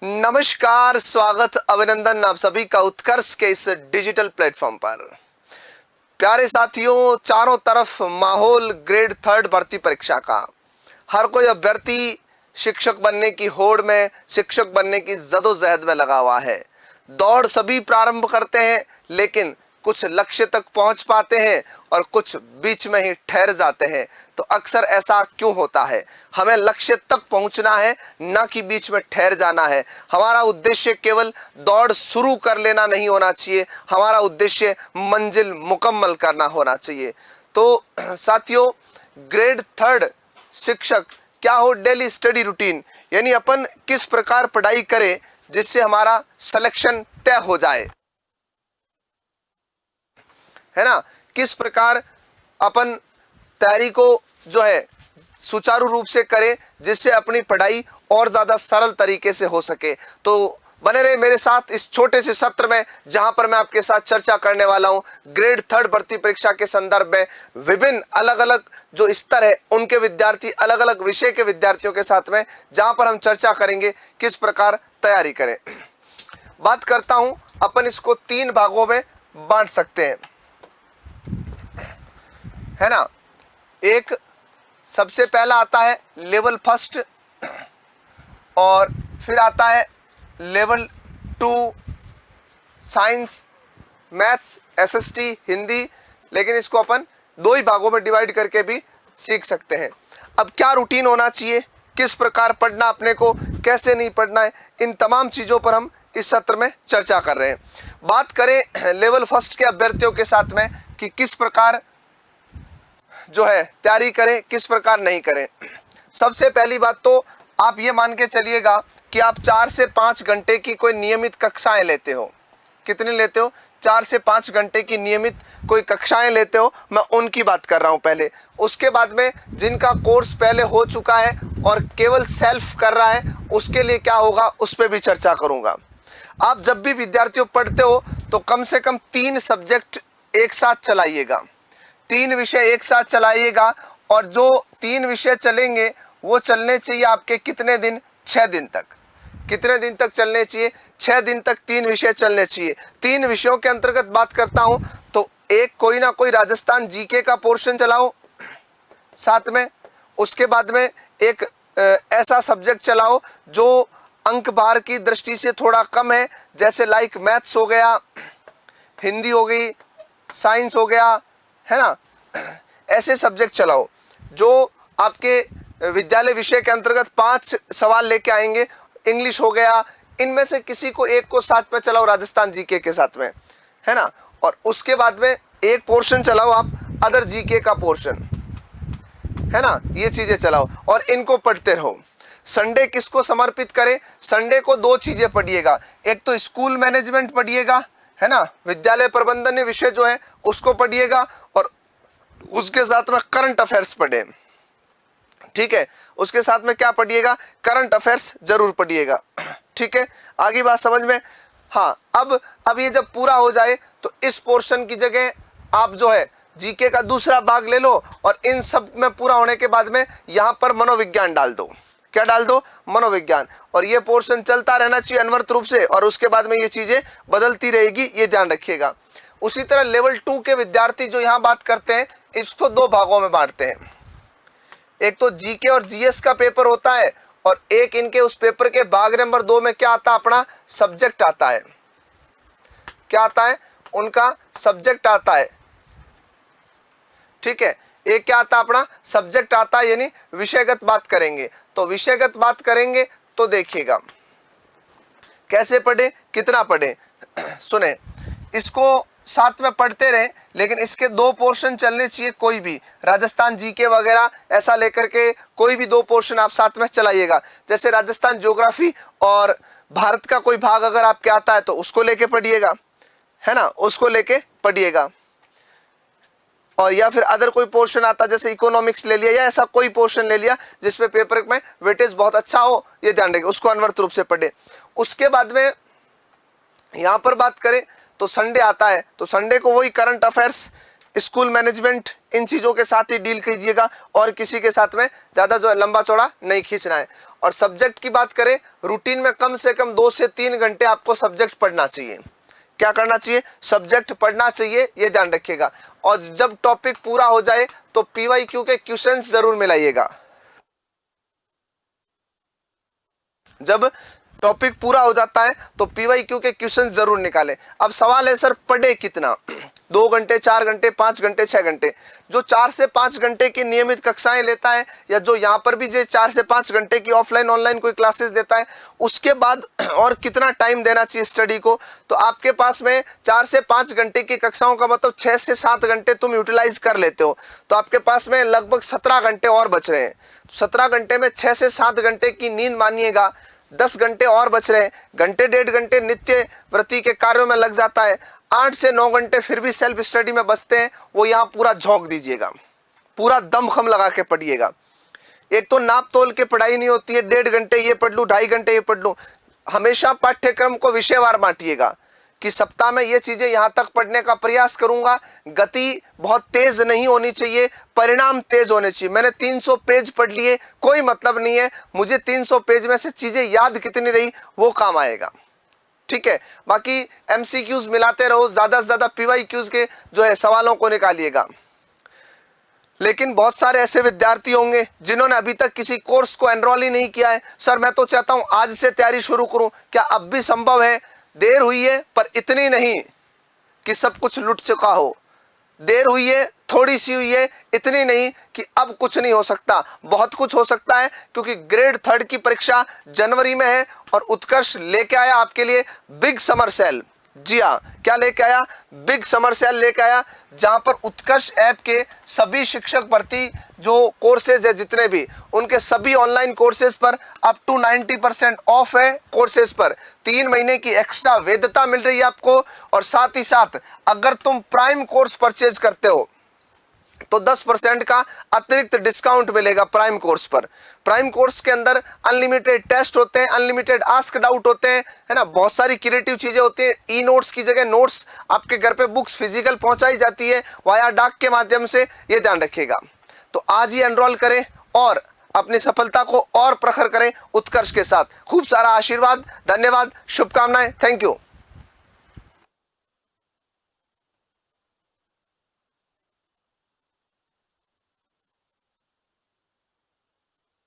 नमस्कार, स्वागत, अभिनंदन आप सभी का उत्कर्ष के इस डिजिटल प्लेटफॉर्म पर। प्यारे साथियों, चारों तरफ माहौल ग्रेड 3 भर्ती परीक्षा का। हर कोई अभ्यर्थी शिक्षक बनने की होड़ में, शिक्षक बनने की जदोजहद में लगा हुआ है। दौड़ सभी प्रारंभ करते हैं, लेकिन कुछ लक्ष्य तक पहुंच पाते हैं और कुछ बीच में ही ठहर जाते हैं। तो अक्सर ऐसा क्यों होता है? हमें लक्ष्य तक पहुंचना है, ना कि बीच में ठहर जाना है। हमारा उद्देश्य केवल दौड़ शुरू कर लेना नहीं होना चाहिए, हमारा उद्देश्य मंजिल मुकम्मल करना होना चाहिए। तो साथियों, ग्रेड 3 शिक्षक क्या हो? डेली स्टडी रूटीन, यानी अपन किस प्रकार पढ़ाई करें जिससे हमारा सिलेक्शन तय हो जाए, है ना। किस प्रकार अपन तैयारी को जो है सुचारू रूप से करें जिससे अपनी पढ़ाई और ज्यादा सरल तरीके से हो सके। तो बने रहे मेरे साथ इस छोटे से सत्र में, जहां पर मैं आपके साथ चर्चा करने वाला हूं ग्रेड 3 भर्ती परीक्षा के संदर्भ में विभिन्न अलग अलग जो स्तर है उनके विद्यार्थी, अलग अलग विषय के विद्यार्थियों के साथ में, जहां पर हम चर्चा करेंगे किस प्रकार तैयारी करें। बात करता हूं, अपन इसको 3 भागों में बांट सकते हैं, है ना। एक सबसे पहला आता है लेवल फर्स्ट, और फिर आता है level 2 science, maths, SST, Hindi. लेकिन इसको अपन 2 ही भागों में डिवाइड करके भी सीख सकते हैं। अब क्या रूटीन होना चाहिए, किस प्रकार पढ़ना अपने को, कैसे नहीं पढ़ना है, इन तमाम चीज़ों पर हम इस सत्र में चर्चा कर रहे हैं। बात करें लेवल फर्स्ट के अभ्यर्थियों के साथ में कि किस प्रकार जो है तैयारी करें, किस प्रकार नहीं करें। सबसे पहली बात तो आप ये मान के चलिएगा कि आप 4 से 5 घंटे की कोई नियमित कक्षाएं लेते हो। कितनी लेते हो? 4 से 5 घंटे की नियमित कोई कक्षाएं लेते हो, मैं उनकी बात कर रहा हूं पहले। उसके बाद में जिनका कोर्स पहले हो चुका है और केवल सेल्फ कर रहा है, उसके लिए क्या होगा उस पर भी चर्चा करूंगा। आप जब भी विद्यार्थियों पढ़ते हो तो कम से कम 3 सब्जेक्ट एक साथ चलाइएगा, 3 विषय एक साथ चलाइएगा। और जो 3 विषय चलेंगे वो चलने चाहिए आपके कितने दिन? 6 दिन तक। कितने दिन तक चलने चाहिए? 6 दिन तक 3 विषय चलने चाहिए। 3 विषयों के अंतर्गत बात करता हूं तो एक कोई ना कोई राजस्थान जीके का पोर्शन चलाओ साथ में। उसके बाद में एक ऐसा सब्जेक्ट चलाओ जो अंक भार की दृष्टि से थोड़ा कम है, जैसे लाइक मैथ्स हो गया, हिंदी हो गई, साइंस हो गया, है ना। ऐसे सब्जेक्ट चलाओ जो आपके विद्यालय विषय के अंतर्गत 5 सवाल लेके आएंगे। इंग्लिश हो गया, इनमें से किसी को एक को साथ में चलाओ राजस्थान जीके के साथ में, है ना। और उसके बाद में एक पोर्शन चलाओ आप अदर जीके का पोर्शन, है ना। ये चीजें चलाओ और इनको पढ़ते रहो। संडे किसको समर्पित करें? संडे को 2 चीजें पढ़िएगा। एक तो स्कूल मैनेजमेंट पढ़िएगा, है ना, विद्यालय प्रबंधन विषय जो है उसको पढ़िएगा, और उसके साथ में करंट अफेयर्स पढ़े। ठीक है, उसके साथ में क्या पढ़िएगा? करंट अफेयर्स जरूर पढ़िएगा। ठीक है, आगे बात समझ में? हाँ, अब ये जब पूरा हो जाए तो इस पोर्शन की जगह आप जो है जीके का दूसरा भाग ले लो, और इन सब में पूरा होने के बाद में यहाँ पर मनोविज्ञान डाल दो। क्या डाल दो? मनोविज्ञान। और ये पोर्शन चलता रहना चाहिए अनवरत रूप से, और उसके बाद में ये चीजें बदलती रहेगी, ये ध्यान रखिएगा। उसी तरह लेवल 2 के विद्यार्थी जो यहाँ बात करते हैं, इसको 2 भागों में बांटते हैं। एक तो जीके और जीएस का पेपर होता है, और एक इनके उस पेपर के भाग नंबर 2 में क्या आता है? अपना सब्जेक्ट आता है। क्या आता है? उनका सब्जेक्ट आता है। ठीक है, एक क्या आता है? अपना सब्जेक्ट आता है, यानी विषयगत बात करेंगे। तो विषयगत बात करेंगे तो देखिएगा कैसे पढ़े, कितना पढ़े। सुने, इसको साथ में पढ़ते रहे, लेकिन इसके 2 पोर्शन चलने चाहिए। कोई भी राजस्थान जीके वगैरह ऐसा लेकर के कोई भी 2 पोर्शन आप साथ में चलाइएगा। जैसे राजस्थान ज्योग्राफी और भारत का कोई भाग अगर आपके आता है तो उसको लेके पढ़िएगा, है ना, उसको लेके पढ़िएगा। और या फिर अदर कोई पोर्शन आता, जैसे इकोनॉमिक्स ले लिया, या ऐसा कोई पोर्शन ले लिया जिसपे पेपर में वेटेज बहुत अच्छा हो, ये ध्यान रखिए, उसको अनवरत रूप से पढ़े। उसके बाद में यहाँ पर बात करें तो संडे आता है, तो संडे को वही करंट अफेयर्स स्कूल मैनेजमेंट, इन चीज़ों के साथ ही डील कीजिएगा और किसी के साथ में ज़्यादा जो है लंबा चौड़ा नहीं खींचना है। और सब्जेक्ट की बात करें, रूटीन में कम से कम 2 से 3 घंटे आपको सब्जेक्ट पढ़ना चाहिए। क्या करना चाहिए? सब्जेक्ट पढ़ना चाहिए, ये ध्यान रखिएगा। और जब टॉपिक पूरा हो जाए तो पीवाईक्यू के क्वेश्चंस जरूर मिलाइएगा। जब टॉपिक पूरा हो जाता है तो पीवाईक्यू के क्वेश्चन जरूर निकालें। अब सवाल है सर पढ़े कितना, 2 घंटे, 4 घंटे, 5 घंटे, 6 घंटे। जो 4 से 5 घंटे की नियमित कक्षाएं लेता है, या जो यहाँ पर भी जो 4 से 5 घंटे की ऑफलाइन ऑनलाइन कोई क्लासेस देता है, उसके बाद और कितना टाइम देना चाहिए स्टडी को, तो आपके पास में 4 से 5 घंटे की कक्षाओं का मतलब 6 से 7 घंटे तुम यूटिलाइज कर लेते हो, तो आपके पास में लगभग 17 घंटे और बच रहे हैं। 17 घंटे में 6 से 7 घंटे की नींद मानिएगा, 10 घंटे और बच रहे हैं। घंटे 1.5 घंटे नित्य वृत्ति के कार्यों में लग जाता है। 8 से 9 घंटे फिर भी सेल्फ स्टडी में बचते हैं, वो यहाँ पूरा झोंक दीजिएगा, पूरा दमखम लगा के पढ़िएगा। एक तो नाप तोल के पढ़ाई नहीं होती है, 1.5 घंटे ये पढ़ लूँ, 2.5 घंटे ये पढ़ लूँ। हमेशा पाठ्यक्रम को विषयवार बांटिएगा कि सप्ताह में ये चीजें यहाँ तक पढ़ने का प्रयास करूंगा। गति बहुत तेज नहीं होनी चाहिए, परिणाम तेज होने चाहिए। मैंने 300 पेज पढ़ लिए, कोई मतलब नहीं है, मुझे 300 पेज में से चीजें याद कितनी रही वो काम आएगा, ठीक है। बाकी एमसीक्यूज मिलाते रहो, ज्यादा से ज्यादा पीवाईक्यूज के जो है सवालों को निकालिएगा। लेकिन बहुत सारे ऐसे विद्यार्थी होंगे जिन्होंने अभी तक किसी कोर्स को एनरोल ही नहीं किया है। सर मैं तो चाहता हूं आज से तैयारी शुरू करूं, क्या अब भी संभव है? देर हुई है पर इतनी नहीं कि सब कुछ लुट चुका हो, देर हुई है, थोड़ी सी हुई है, इतनी नहीं कि अब कुछ नहीं हो सकता। बहुत कुछ हो सकता है, क्योंकि ग्रेड 3 की परीक्षा जनवरी में है और उत्कर्ष लेके आया आपके लिए बिग समर सेल। जी हाँ, क्या लेके आया? बिग समर सेल लेके आया, जहां पर उत्कर्ष ऐप के सभी शिक्षक भर्ती जो कोर्सेज है जितने भी, उनके सभी ऑनलाइन कोर्सेज पर अप टू 90% ऑफ है। कोर्सेज पर 3 महीने की एक्स्ट्रा वैधता मिल रही है आपको। और साथ ही साथ अगर तुम प्राइम कोर्स परचेज करते हो तो 10% का अतिरिक्त डिस्काउंट मिलेगा प्राइम कोर्स पर। प्राइम कोर्स के अंदर अनलिमिटेड टेस्ट होते हैं, अनलिमिटेड आस्क डाउट होते हैं, है ना, बहुत सारी क्रिएटिव चीजें होती हैं। ई नोट्स की जगह नोट्स आपके घर पे बुक्स फिजिकल पहुंचाई जाती है वाया डाक के माध्यम से, ये ध्यान रखिएगा। तो आज ही एनरोल करें और अपनी सफलता को और प्रखर करें उत्कर्ष के साथ। खूब सारा आशीर्वाद, धन्यवाद, शुभकामनाएं, थैंक यू।